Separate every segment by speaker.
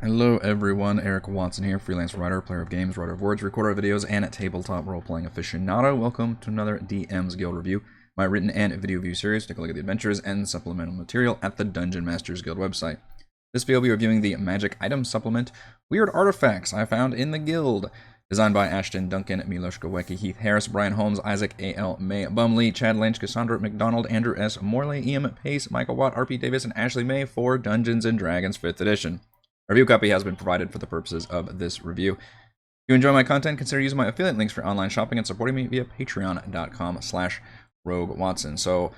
Speaker 1: Hello everyone, Eric Watson here, freelance writer, player of games, writer of words, recorder of videos, and a tabletop role-playing aficionado. Welcome to another DM's Guild review, my written and video view series. Take a look at the adventures and supplemental material at the Dungeon Masters Guild website. This video will be reviewing the Magic Item Supplement, Weird Artifacts I Found in the Guild. Designed by Ashton, Duncan, Miłosz, Gawęcki, Heath, Harris, Bryan, Holmes, Isaac, A.L. May, Bumley, Chad, Lensch, Cassandra, MacDonald, Andrew S. Morley, Ian Pace, Michael Watt, R.P. Davis, and Ashley May for Dungeons & Dragons 5th edition. A review copy has been provided for the purposes of this review. If you enjoy my content, consider using my affiliate links for online shopping and supporting me via patreon.com/RogueWatson. So,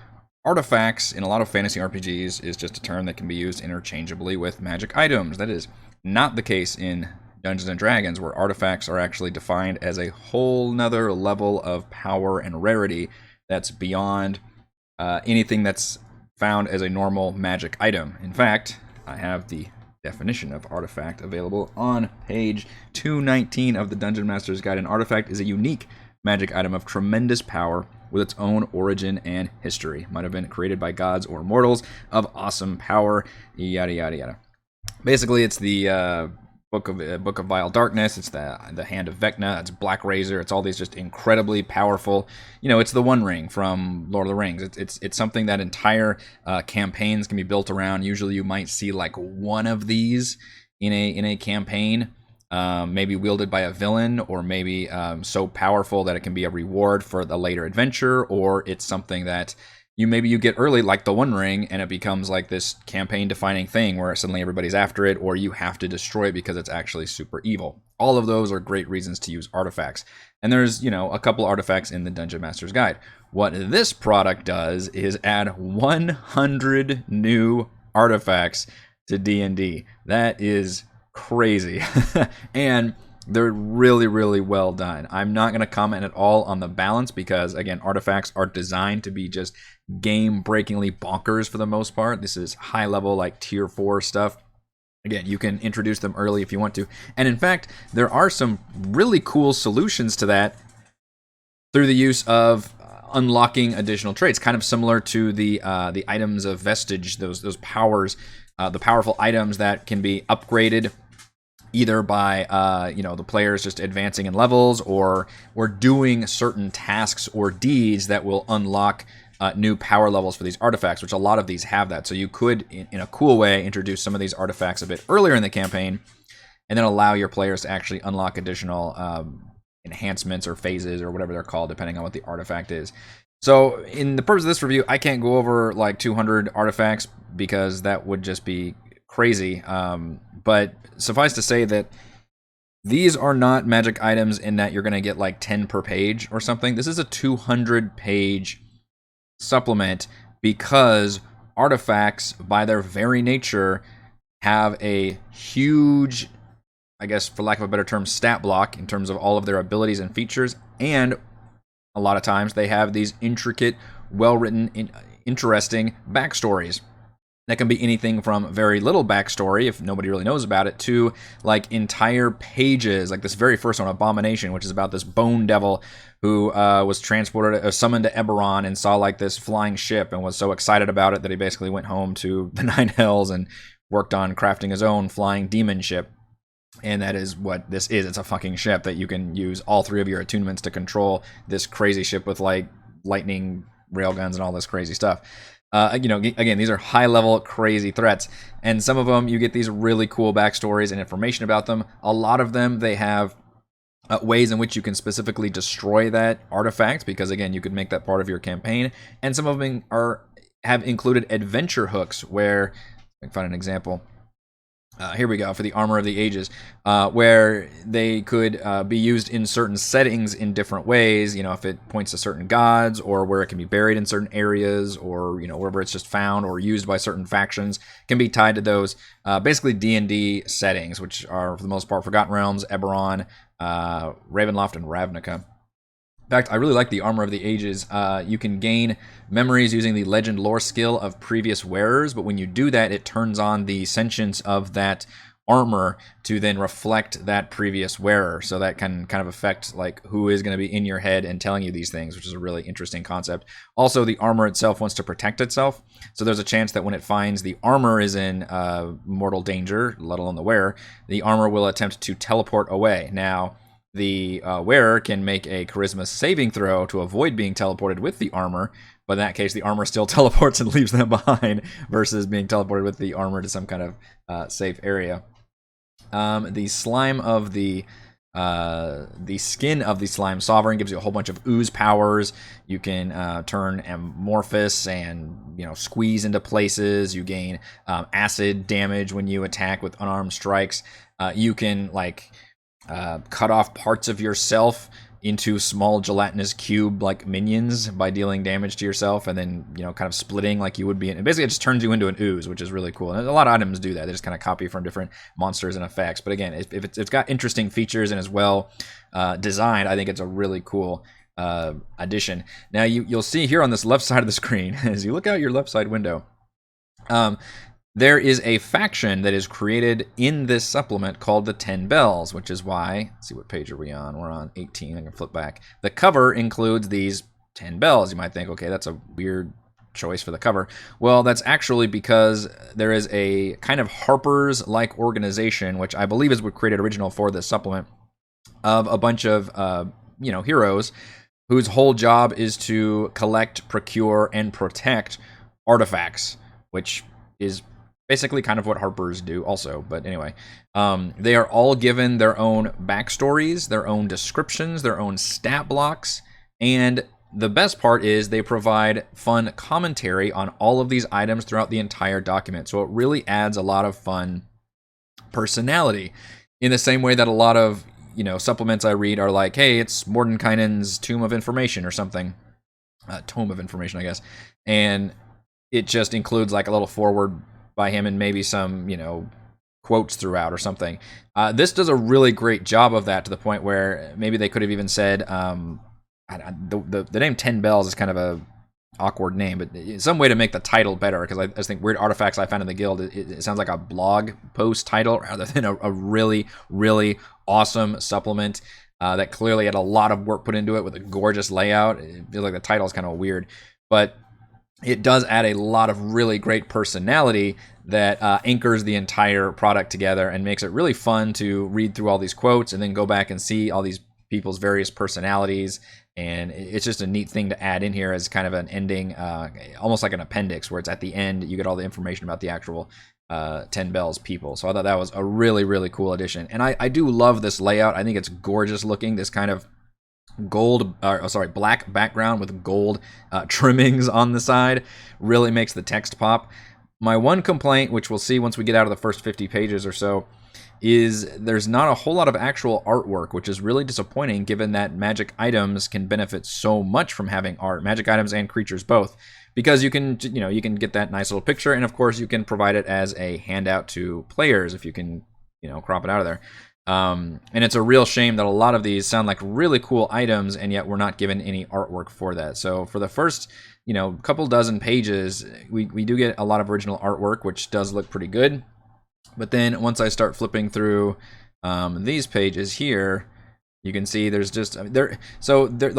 Speaker 1: artifacts in a lot of fantasy RPGs is just a term that can be used interchangeably with magic items. That is not the case in Dungeons & Dragons, where artifacts are actually defined as a whole nother level of power and rarity that's beyond anything that's found as a normal magic item. In fact, I have the definition of artifact available on page 219 of the Dungeon Master's Guide. An artifact is a unique magic item of tremendous power with its own origin and history. Might have been created by gods or mortals of awesome power, yada yada yada. Basically, it's the Book of Vile Darkness. It's the Hand of Vecna. It's Black Razor. It's all these just incredibly powerful. You know, it's the One Ring from Lord of the Rings. It's something that entire campaigns can be built around. Usually, you might see like one of these in a campaign, maybe wielded by a villain, or maybe so powerful that it can be a reward for the later adventure, or it's something that you get early, like the One Ring, and it becomes like this campaign-defining thing where suddenly everybody's after it, or you have to destroy it because it's actually super evil. All of those are great reasons to use artifacts. And there's, you know, a couple artifacts in the Dungeon Master's Guide. What this product does is add 100 new artifacts to D&D. That is crazy. And they're really, really well done. I'm not going to comment at all on the balance because, again, artifacts are designed to be just game-breakingly bonkers for the most part. This is high-level, like, Tier 4 stuff. Again, you can introduce them early if you want to. And, in fact, there are some really cool solutions to that through the use of unlocking additional traits, kind of similar to the items of vestige, those powers, the powerful items that can be upgraded either by the players just advancing in levels or doing certain tasks or deeds that will unlock new power levels for these artifacts, which a lot of these have that. So you could, in a cool way, introduce some of these artifacts a bit earlier in the campaign and then allow your players to actually unlock additional enhancements or phases or whatever they're called, depending on what the artifact is. So in the purpose of this review, I can't go over like 200 artifacts because that would just be crazy. But suffice to say that these are not magic items in that you're going to get like 10 per page or something. This is a 200-page supplement because artifacts, by their very nature, have a huge, I guess for lack of a better term, stat block in terms of all of their abilities and features. And a lot of times they have these intricate, well-written, interesting backstories. That can be anything from very little backstory, if nobody really knows about it, to like entire pages, like this very first one, Abomination, which is about this bone devil who was summoned to Eberron and saw like this flying ship and was so excited about it that he basically went home to the Nine Hells and worked on crafting his own flying demon ship. And that is what this is. It's a fucking ship that you can use all three of your attunements to control this crazy ship with like lightning railguns and all this crazy stuff. Again, these are high-level, crazy threats, and some of them you get these really cool backstories and information about them. A lot of them, they have ways in which you can specifically destroy that artifact, because again, you could make that part of your campaign. And some of them have included adventure hooks, where I can find an example. Here we go, for the Armor of the Ages, where they could be used in certain settings in different ways, if it points to certain gods, or where it can be buried in certain areas, or, wherever it's just found or used by certain factions, can be tied to those, basically D&D settings, which are, for the most part, Forgotten Realms, Eberron, Ravenloft, and Ravnica. In fact, I really like the Armor of the Ages. You can gain memories using the legend lore skill of previous wearers, but when you do that, it turns on the sentience of that armor to then reflect that previous wearer. So that can kind of affect like who is going to be in your head and telling you these things, which is a really interesting concept. Also, the armor itself wants to protect itself. So there's a chance that when it finds the armor is in mortal danger, let alone the wearer, the armor will attempt to teleport away. Now, the wearer can make a charisma saving throw to avoid being teleported with the armor, but in that case, the armor still teleports and leaves them behind versus being teleported with the armor to some kind of safe area. The slime of the skin of the slime sovereign gives you a whole bunch of ooze powers. You can turn amorphous and squeeze into places. You gain acid damage when you attack with unarmed strikes. You can cut off parts of yourself into small gelatinous cube like minions by dealing damage to yourself, and then kind of splitting like you would be in. Basically, it just turns you into an ooze, which is really cool. And a lot of items do that. They just kind of copy from different monsters and effects. But again, if it's got interesting features and is well designed, I think it's a really cool addition. Now you'll see here on this left side of the screen, as you look out your left side window, there is a faction that is created in this supplement called the 10 Bells, which is why, let's see, what page are we on? We're on 18. I can flip back. The cover includes these 10 bells. You might think, okay, that's a weird choice for the cover. Well, that's actually because there is a kind of Harper's-like organization, which I believe is what created original for this supplement, of a bunch of, heroes whose whole job is to collect, procure, and protect artifacts, which is basically kind of what Harpers do also. But anyway, they are all given their own backstories, their own descriptions, their own stat blocks, and the best part is they provide fun commentary on all of these items throughout the entire document. So it really adds a lot of fun personality in the same way that a lot of supplements I read are like, hey, it's Mordenkainen's Tomb of Information or something. Tome of Information, I guess. And it just includes like a little forward by him and maybe some, quotes throughout or something. This does a really great job of that, to the point where maybe they could have even said, the name 10 Bells is kind of a awkward name, but some way to make the title better, because I just think Weird Artifacts I Found in the Guild, it sounds like a blog post title rather than a really, really awesome supplement that clearly had a lot of work put into it with a gorgeous layout. It feels like the title is kind of weird, but it does add a lot of really great personality that anchors the entire product together and makes it really fun to read through all these quotes and then go back and see all these people's various personalities. And it's just a neat thing to add in here as kind of an ending, almost like an appendix, where it's at the end, you get all the information about the actual 10 Bells people. So I thought that was a really, really cool addition. And I do love this layout. I think it's gorgeous looking. This kind of black background with gold trimmings on the side really makes the text pop. My one complaint, which we'll see once we get out of the first 50 pages or so, is there's not a whole lot of actual artwork, which is really disappointing given that magic items can benefit so much from having art, magic items and creatures both, because you can get that nice little picture, and of course you can provide it as a handout to players if you can crop it out of there. And it's a real shame that a lot of these sound like really cool items, and yet we're not given any artwork for that. So for the first, couple dozen pages, we do get a lot of original artwork, which does look pretty good. But then once I start flipping through these pages here, you can see there's just the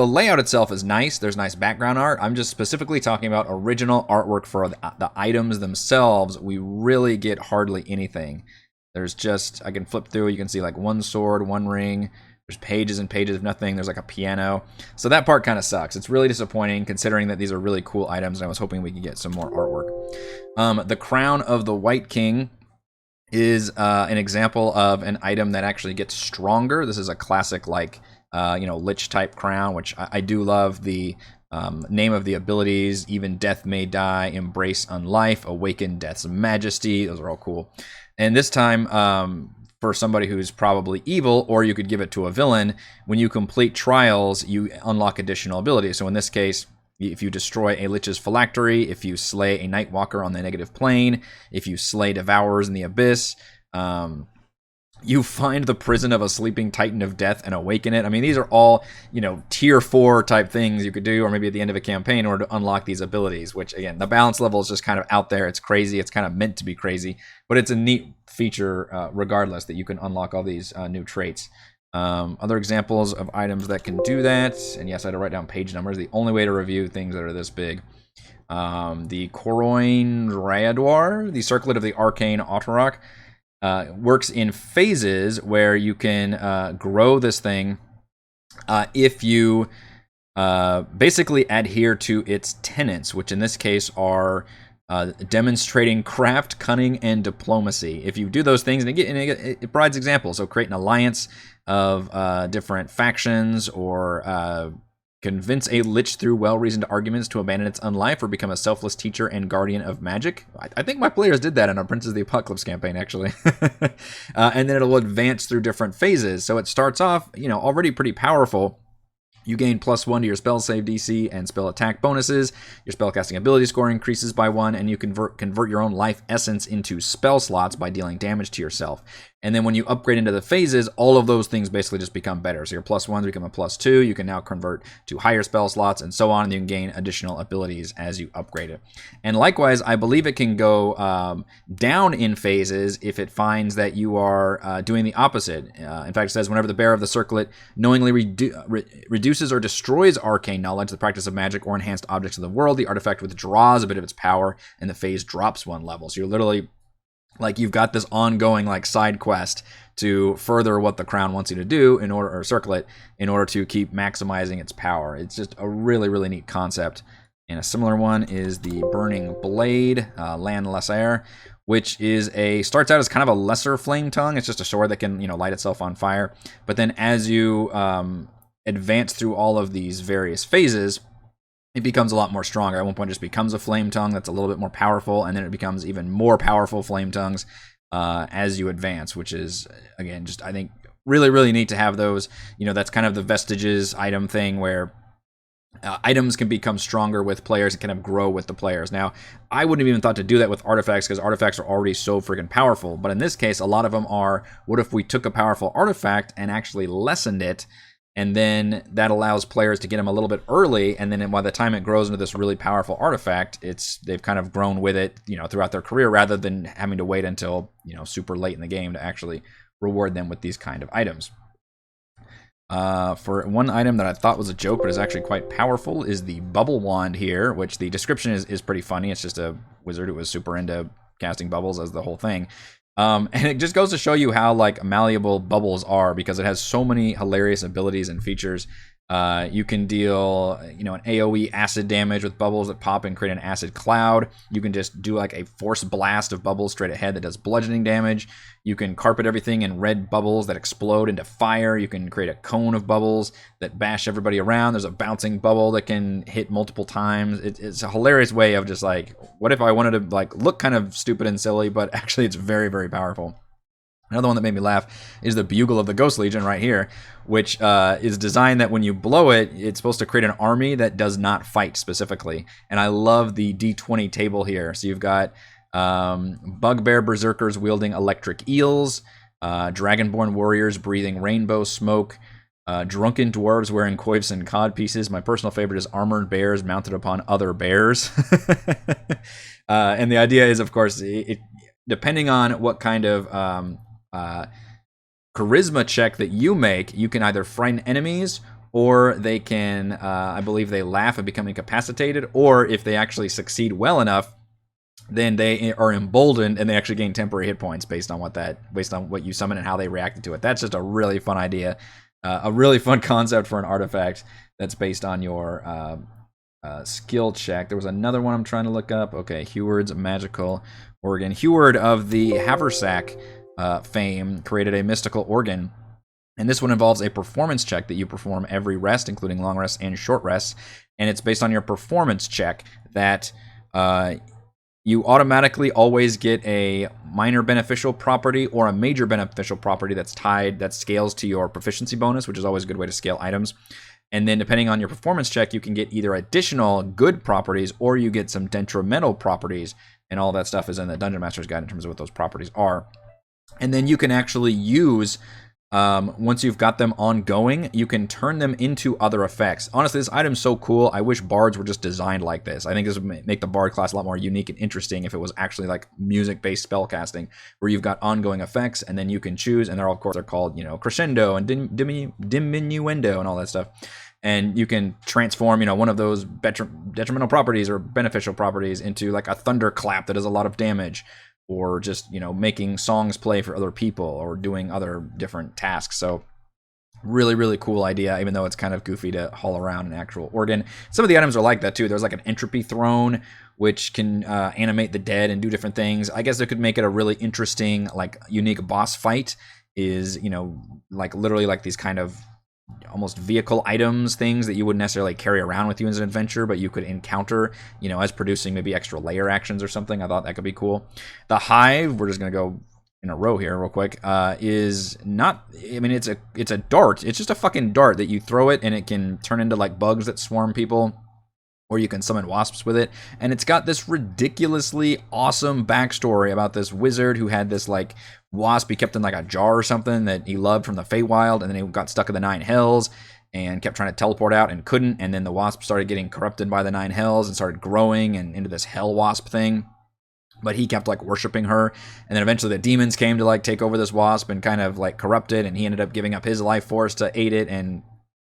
Speaker 1: layout itself is nice. There's nice background art. I'm just specifically talking about original artwork for the items themselves. We really get hardly anything. There's just, I can flip through, you can see like one sword, one ring, there's pages and pages of nothing, there's like a piano. So that part kind of sucks. It's really disappointing considering that these are really cool items, and I was hoping we could get some more artwork. The Crown of the White King is an example of an item that actually gets stronger. This is a classic Lich type crown, which I do love. The name of the abilities: Even Death May Die, Embrace Unlife, Awaken Death's Majesty. Those are all cool. And this time, for somebody who's probably evil, or you could give it to a villain, when you complete trials, you unlock additional abilities. So in this case, if you destroy a Lich's phylactery, if you slay a Nightwalker on the negative plane, if you slay Devourers in the Abyss, You find the prison of a sleeping titan of death and awaken it. I mean, these are all, you know, tier 4 type things you could do, or maybe at the end of a campaign in order to unlock these abilities, which, again, the balance level is just kind of out there. It's crazy. It's kind of meant to be crazy, but it's a neat feature regardless that you can unlock all these new traits. Other examples of items that can do that, and yes, I had to write down page numbers. The only way to review things that are this big. The Coroine Redwar, the Circlet of the Arcane Autorok, works in phases where you can grow this thing if you basically adhere to its tenets, which in this case are demonstrating craft, cunning, and diplomacy. If you do those things, and it provides examples, so create an alliance of different factions, or convince a lich through well-reasoned arguments to abandon its own life, or become a selfless teacher and guardian of magic. I think my players did that in our Princes of the Apocalypse campaign, actually. And then it'll advance through different phases. So it starts off, you know, already pretty powerful. You gain +1 to your spell save DC and spell attack bonuses. Your spellcasting ability score increases by 1, and you convert your own life essence into spell slots by dealing damage to yourself. And then when you upgrade into the phases, all of those things basically just become better. So your +1s become a +2. You can now convert to higher spell slots and so on. And you can gain additional abilities as you upgrade it. And likewise, I believe it can go down in phases if it finds that you are doing the opposite. In fact, it says whenever the bearer of the circlet knowingly reduces or destroys arcane knowledge, the practice of magic, or enhanced objects of the world, the artifact withdraws a bit of its power and the phase drops 1 level. So you're literally, like, you've got this ongoing, like, side quest to further what the crown wants you to do in order, or circlet, in order to keep maximizing its power. It's just a really, really neat concept. And a similar one is the Burning Blade, Lan Lesser, which is starts out as kind of a lesser flame tongue. It's just a sword that can, you know, light itself on fire. But then as you advance through all of these various phases, it becomes a lot more stronger. At one point, it just becomes a flame tongue that's a little bit more powerful, and then it becomes even more powerful flame tongues as you advance, which is, again, just, I think, really, really neat to have those. You know, that's kind of the vestiges item thing where items can become stronger with players and kind of grow with the players. Now, I wouldn't have even thought to do that with artifacts because artifacts are already so freaking powerful. But in this case, a lot of them are, what if we took a powerful artifact and actually lessened it? And then that allows players to get them a little bit early, and then by the time it grows into this really powerful artifact, they've kind of grown with it, you know, throughout their career, rather than having to wait until, you know, super late in the game to actually reward them with these kind of items. For one item that I thought was a joke but is actually quite powerful is the Bubble Wand here, which the description is pretty funny. It's just a wizard who was super into casting bubbles as the whole thing. And it just goes to show you how, like, malleable bubbles are, because it has so many hilarious abilities and features. You can deal, you know, an AoE acid damage with bubbles that pop and create an acid cloud. You can just do like a force blast of bubbles straight ahead that does bludgeoning damage. You can carpet everything in red bubbles that explode into fire. You can create a cone of bubbles that bash everybody around. There's a bouncing bubble that can hit multiple times. It's a hilarious way of just, like, what if I wanted to, like, look kind of stupid and silly, but actually it's very, very powerful. Another one that made me laugh is the Bugle of the Ghost Legion right here, which is designed that when you blow it, it's supposed to create an army that does not fight specifically. And I love the D20 table here. So you've got bugbear berserkers wielding electric eels, dragonborn warriors breathing rainbow smoke, drunken dwarves wearing coifs and cod pieces. My personal favorite is armored bears mounted upon other bears. And the idea is, of course, depending on what kind of charisma check that you make, you can either frighten enemies, or they can, I believe they laugh and become incapacitated, or if they actually succeed well enough, then they are emboldened and they actually gain temporary hit points based on what you summon and how they reacted to it. That's just a really fun idea, a really fun concept for an artifact that's based on your skill check. There was another one I'm trying to look up. Okay, Heward's magical organ. Heward of the Haversack fame created a mystical organ, and this one involves a performance check that you perform every rest, including long rests and short rests, and it's based on your performance check that you automatically always get a minor beneficial property or a major beneficial property that scales to your proficiency bonus, which is always a good way to scale items. And then depending on your performance check, you can get either additional good properties or you get some detrimental properties, and all that stuff is in the Dungeon Master's Guide in terms of what those properties are. And then you can actually use, once you've got them ongoing, you can turn them into other effects. Honestly, this item's so cool. I wish bards were just designed like this. I think this would make the bard class a lot more unique and interesting if it was actually like music-based spellcasting, where you've got ongoing effects, and then you can choose, and of course they're called, crescendo and diminuendo and all that stuff. And you can transform, one of those detrimental properties or beneficial properties into like a thunderclap that does a lot of damage, or just, making songs play for other people or doing other different tasks. So really, really cool idea, even though it's kind of goofy to haul around an actual organ. Some of the items are like that too. There's like an entropy throne, which can animate the dead and do different things. I guess it could make it a really interesting, like, unique boss fight is, like literally like these kind of almost vehicle items, things that you wouldn't necessarily carry around with you as an adventure, but you could encounter, as producing maybe extra layer actions or something. I thought that could be cool. The Hive, we're just going to go in a row here real quick, is not, it's a dart. It's just a fucking dart that you throw it and it can turn into like bugs that swarm people, or you can summon wasps with it. And it's got this ridiculously awesome backstory about this wizard who had this like wasp he kept in like a jar or something that he loved from the Feywild, and then he got stuck in the 9 hells and kept trying to teleport out and couldn't, and then the wasp started getting corrupted by the 9 hells and started growing and into this hell wasp thing. But he kept like worshiping her, and then eventually the demons came to like take over this wasp and kind of like corrupt it, and he ended up giving up his life force to aid it, and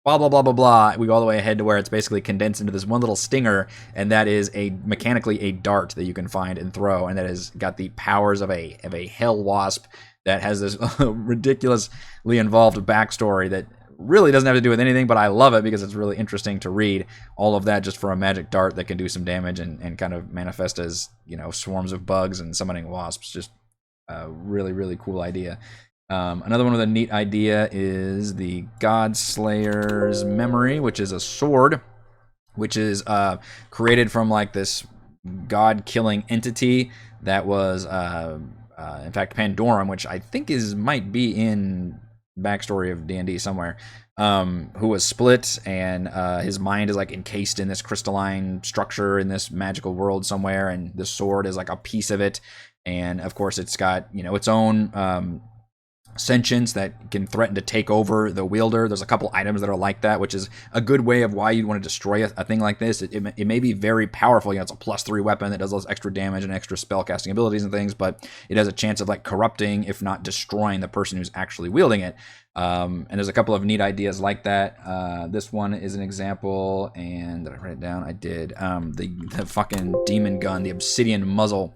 Speaker 1: blah, blah, blah, blah, blah. We go all the way ahead to where it's basically condensed into this one little stinger, and that is mechanically a dart that you can find and throw, and that has got the powers of a hell wasp that has this ridiculously involved backstory that really doesn't have to do with anything, but I love it because it's really interesting to read all of that just for a magic dart that can do some damage and kind of manifest as, swarms of bugs and summoning wasps. Just a really, really cool idea. Another one with a neat idea is the Godslayer's Memory, which is a sword, which is created from like this god-killing entity that was, in fact, Pandorum, which I think might be in backstory of D&D somewhere, who was split, and his mind is like encased in this crystalline structure in this magical world somewhere, and the sword is like a piece of it. And of course it's got, its own sentience that can threaten to take over the wielder. There's a couple items that are like that, which is a good way of why you'd want to destroy a thing like this. It may be very powerful. It's a +3 weapon that does those extra damage and extra spellcasting abilities and things, but it has a chance of like corrupting, if not destroying, the person who's actually wielding it. And there's a couple of neat ideas like that. This one is an example, and did I write it down? I did. The fucking demon gun, the Obsidian Muzzle,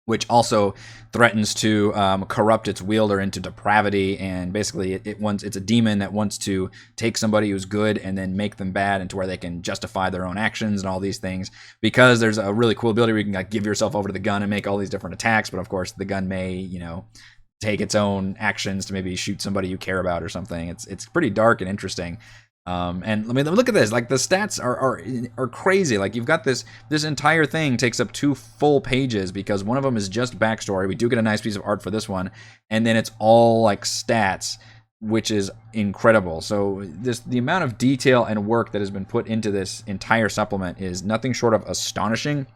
Speaker 1: which also threatens to corrupt its wielder into depravity, and basically it's a demon that wants to take somebody who's good and then make them bad into where they can justify their own actions and all these things. Because there's a really cool ability where you can like give yourself over to the gun and make all these different attacks, but of course the gun may, take its own actions to maybe shoot somebody you care about or something. It's pretty dark and interesting. And look at this. Like, the stats are crazy. Like, you've got this entire thing takes up 2 full pages, because one of them is just backstory. We do get a nice piece of art for this one, and then it's all like stats, which is incredible. So the amount of detail and work that has been put into this entire supplement is nothing short of astonishing.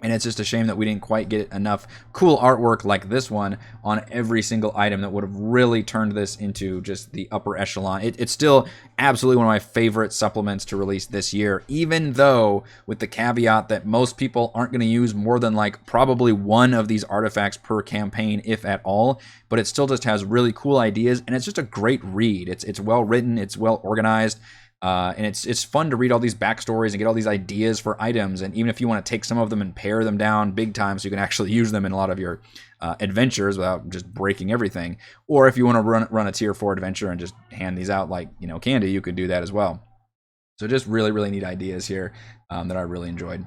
Speaker 1: And it's just a shame that we didn't quite get enough cool artwork like this one on every single item that would have really turned this into just the upper echelon. It's still absolutely one of my favorite supplements to release this year, even though with the caveat that most people aren't going to use more than like probably one of these artifacts per campaign, if at all. But it still just has really cool ideas, and it's just a great read. It's well written, it's well organized. And it's fun to read all these backstories and get all these ideas for items, and even if you want to take some of them and pare them down big time so you can actually use them in a lot of your adventures without just breaking everything, or if you want to run a tier 4 adventure and just hand these out like candy, you could do that as well. So just really, really neat ideas here that I really enjoyed.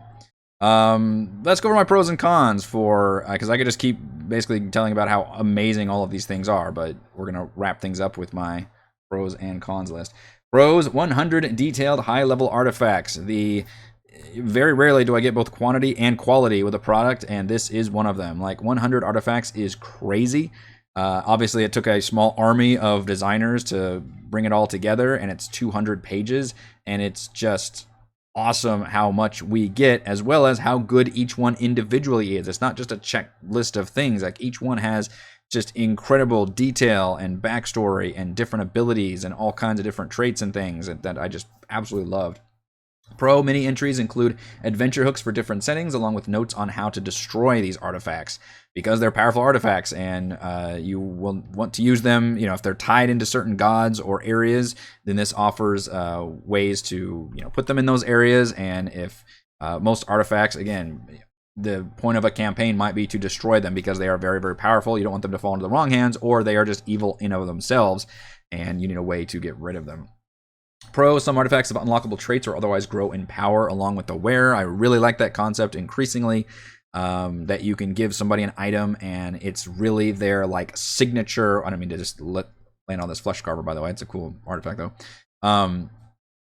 Speaker 1: Let's go over my pros and cons for, because I could just keep basically telling about how amazing all of these things are, but we're going to wrap things up with my pros and cons list. Pros: 100 detailed high-level artifacts. Very rarely do I get both quantity and quality with a product, and this is one of them. Like, 100 artifacts is crazy. Obviously, it took a small army of designers to bring it all together, and it's 200 pages, and it's just awesome how much we get, as well as how good each one individually is. It's not just a checklist of things. Like, each one has just incredible detail and backstory and different abilities and all kinds of different traits and things that I just absolutely loved. Pro mini entries include adventure hooks for different settings, along with notes on how to destroy these artifacts, because they're powerful artifacts and you will want to use them. You know, if they're tied into certain gods or areas, then this offers ways to, you know, put them in those areas. And if most artifacts, again, the point of a campaign might be to destroy them because they are very, very powerful. You don't want them to fall into the wrong hands, or they are just evil in of themselves, and you need a way to get rid of them. Pro, some artifacts have unlockable traits or otherwise grow in power along with the wearer. I really like that concept increasingly, that you can give somebody an item and it's really their like signature. I don't mean to just land on this flesh carver, by the way. It's a cool artifact though.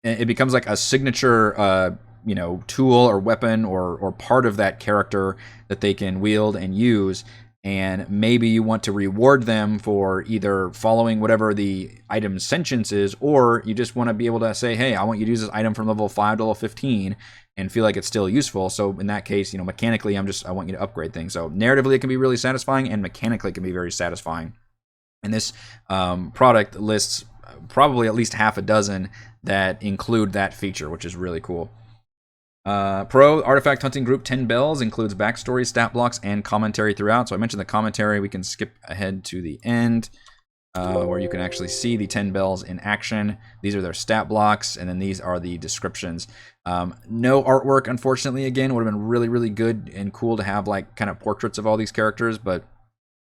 Speaker 1: It becomes like a signature you know, tool or weapon or part of that character that they can wield and use. And maybe you want to reward them for either following whatever the item's sentience is, or you just want to be able to say, hey, I want you to use this item from level 5 to level 15 and feel like it's still useful. So in that case, you know, mechanically, I want you to upgrade things. So narratively, it can be really satisfying, and mechanically, it can be very satisfying. And this product lists probably at least half a dozen that include that feature, which is really cool. Pro artifact hunting group 10 bells includes backstory, stat blocks, and commentary throughout. So I mentioned the commentary. We can skip ahead to the end where you can actually see the 10 bells in action. These are their stat blocks, and then these are the descriptions. No artwork, unfortunately. Again, would have been really, really good and cool to have like kind of portraits of all these characters, but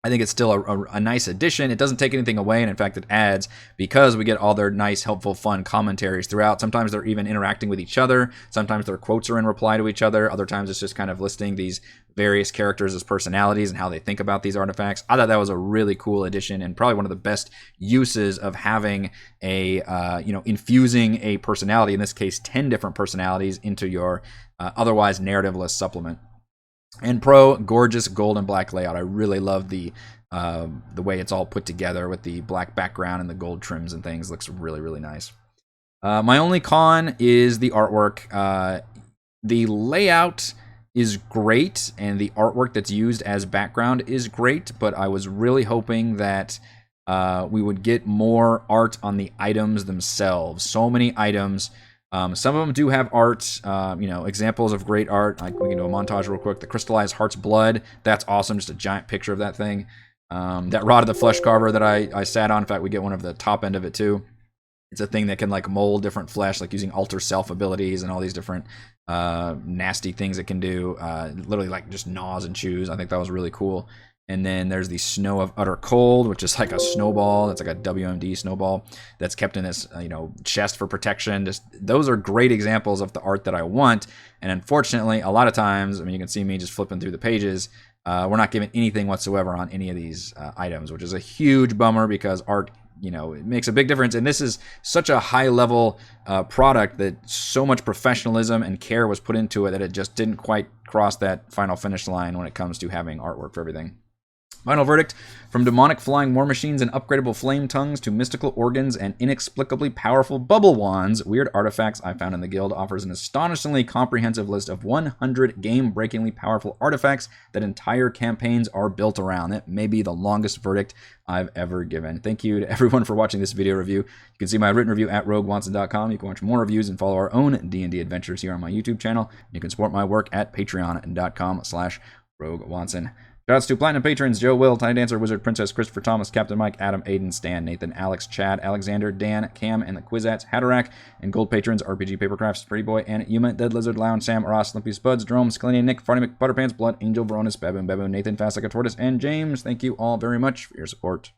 Speaker 1: I think it's still a nice addition. It doesn't take anything away, and in fact, it adds, because we get all their nice, helpful, fun commentaries throughout. Sometimes they're even interacting with each other. Sometimes their quotes are in reply to each other. Other times it's just kind of listing these various characters as personalities and how they think about these artifacts. I thought that was a really cool addition, and probably one of the best uses of having a, you know, infusing a personality, in this case, 10 different personalities into your otherwise narratively supplement. And Pro, gorgeous gold and black layout. I really love the way it's all put together with the black background and the gold trims and things. Looks really, really nice. My only con is the artwork. The layout is great, and the artwork that's used as background is great, but I was really hoping that we would get more art on the items themselves. So many items. Some of them do have art, you know, examples of great art. Like, we can do a montage real quick. The crystallized heart's blood, that's awesome. Just a giant picture of that thing. That rod of the flesh carver that I sat on. In fact, we get one of the top end of it too. It's a thing that can like mold different flesh, like using alter self abilities and all these different nasty things it can do. Literally like just gnaws and chews. I think that was really cool. And then there's the Snow of Utter Cold, which is like a snowball. It's like a WMD snowball that's kept in this, you know, chest for protection. Just, those are great examples of the art that I want. And unfortunately, a lot of times, I mean, you can see me just flipping through the pages. We're not given anything whatsoever on any of these items, which is a huge bummer, because art, you know, it makes a big difference. And this is such a high level product that so much professionalism and care was put into it that it just didn't quite cross that final finish line when it comes to having artwork for everything. Final verdict: from demonic flying war machines and upgradable flame tongues to mystical organs and inexplicably powerful bubble wands, Weird Artifacts I Found in the Guild offers an astonishingly comprehensive list of 100 game-breakingly powerful artifacts that entire campaigns are built around. That may be the longest verdict I've ever given. Thank you to everyone for watching this video review. You can see my written review at roguewatson.com. You can watch more reviews and follow our own D&D adventures here on my YouTube channel. You can support my work at patreon.com/roguewatson. Shoutouts to Platinum patrons: Joe, Will, Tiny Dancer, Wizard, Princess, Christopher, Thomas, Captain Mike, Adam, Aiden, Stan, Nathan, Alex, Chad, Alexander, Dan, Cam, and the Quizats, Hatterack, and Gold patrons: RPG Papercrafts, Pretty Boy, and Yuma, Dead Lizard, Lounge, Sam, Ross, Limpy Spuds, Jerome, Scalini, Nick, Farty McButterpants, Blood, Angel, Veronis, Baboon, Nathan, Fast Like a Tortoise, and James. Thank you all very much for your support.